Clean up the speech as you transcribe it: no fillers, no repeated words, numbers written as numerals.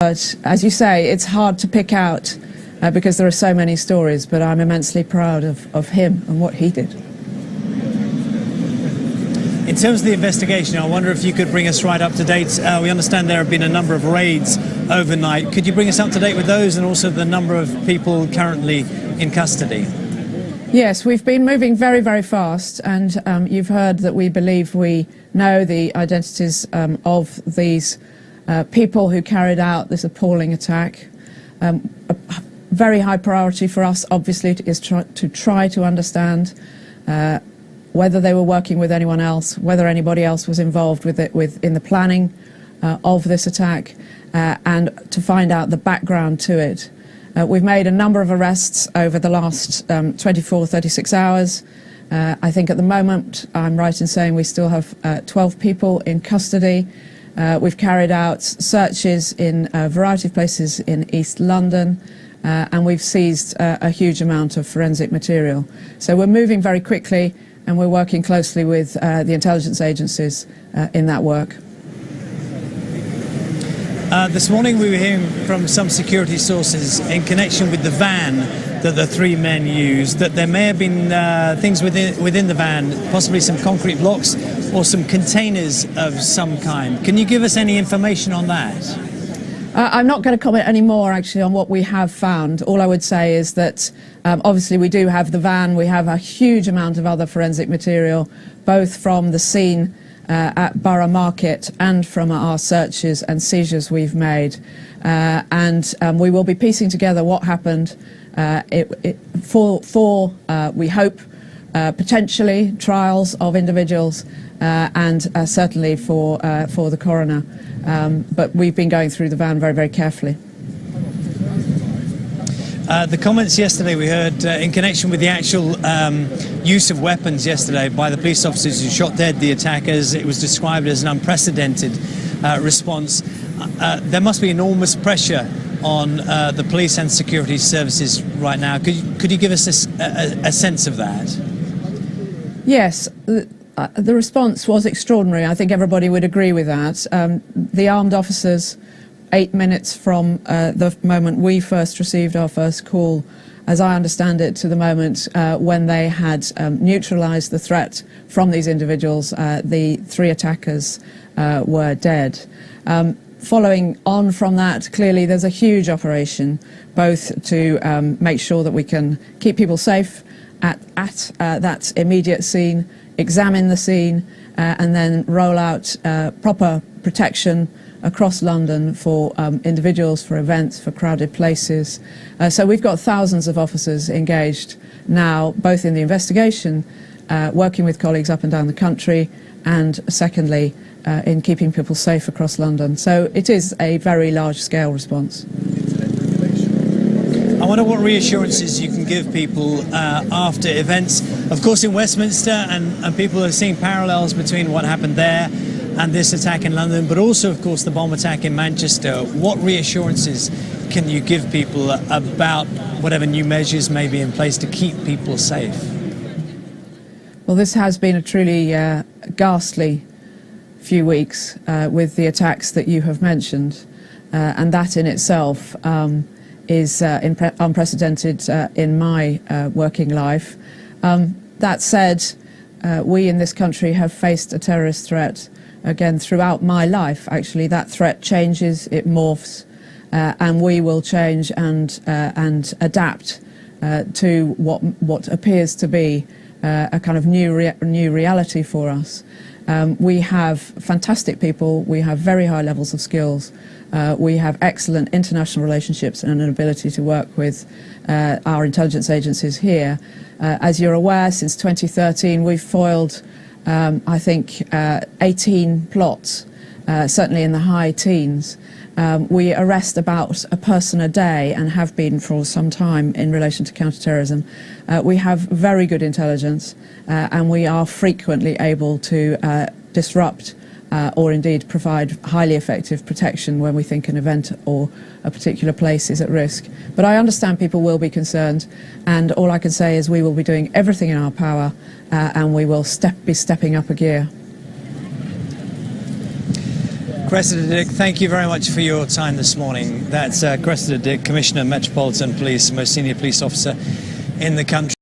But as you say, it's hard to pick out because there are so many stories, but I'm immensely proud of him and what he did. In terms of the investigation, I wonder if you could bring us right up to date. We understand there have been a number of raids overnight. Could you bring us up to date with those and also the number of people currently in custody? Yes, we've been moving very, very fast, and you've heard that we believe we know the identities of these people who carried out this appalling attack. A very high priority for us, obviously, is to try to understand whether they were working with anyone else, whether anybody else was involved with it in the planning of this attack, and to find out the background to it. We've made a number of arrests over the last 24, 36 hours. I think at the moment, I'm right in saying we still have 12 people in custody. We've carried out searches in a variety of places in East London, and we've seized a huge amount of forensic material. So we're moving very quickly, and we're working closely with the intelligence agencies in that work. This morning we were hearing from some security sources in connection with the van that the three men used, that there may have been things within the van, possibly some concrete blocks or some containers of some kind. Can you give us any information on that? I'm not going to comment any more, actually, on what we have found. All I would say is that obviously we do have the van. We have a huge amount of other forensic material, both from the scene at Borough Market and from our searches and seizures we've made. And we will be piecing together what happened for we hope, potentially trials of individuals and certainly for the coroner. But we've been going through the van very, very carefully. The comments yesterday we heard in connection with the actual use of weapons yesterday by the police officers who shot dead the attackers, it was described as an unprecedented response. There must be enormous pressure on the police and security services right now. Could you give us a sense of that? Yes. The response was extraordinary. I think everybody would agree with that. The armed officers, 8 minutes from the moment we first received our first call, as I understand it, to the moment when they had neutralised the threat from these individuals, the three attackers were dead. Following on from that, clearly there's a huge operation, both to make sure that we can keep people safe at that immediate scene, examine the scene, and then roll out proper protection across London for individuals, for events, for crowded places. So we've got thousands of officers engaged now, both in the investigation, working with colleagues up and down the country, and secondly, in keeping people safe across London. So it is a very large-scale response. I wonder what reassurances you can give people after events. Of course, in Westminster, and people are seeing parallels between what happened there and this attack in London, but also, of course, the bomb attack in Manchester. What reassurances can you give people about whatever new measures may be in place to keep people safe? Well, this has been a truly ghastly few weeks with the attacks that you have mentioned, and that in itself is unprecedented in my working life. That said, we in this country have faced a terrorist threat again throughout my life. Actually, that threat changes, it morphs, and we will change and adapt to what appears to be a kind of new reality for us. We have fantastic people, we have very high levels of skills, we have excellent international relationships and an ability to work with our intelligence agencies here. As you're aware, since 2013 we've foiled I think 18 plots, certainly in the high teens. We arrest about a person a day and have been for some time in relation to counterterrorism. We have very good intelligence and we are frequently able to disrupt or indeed provide highly effective protection when we think an event or a particular place is at risk. But I understand people will be concerned, and all I can say is we will be doing everything in our power and we will be stepping up a gear. Cressida Dick, thank you very much for your time this morning. That's Cressida Dick, Commissioner, Metropolitan Police, most senior police officer in the country.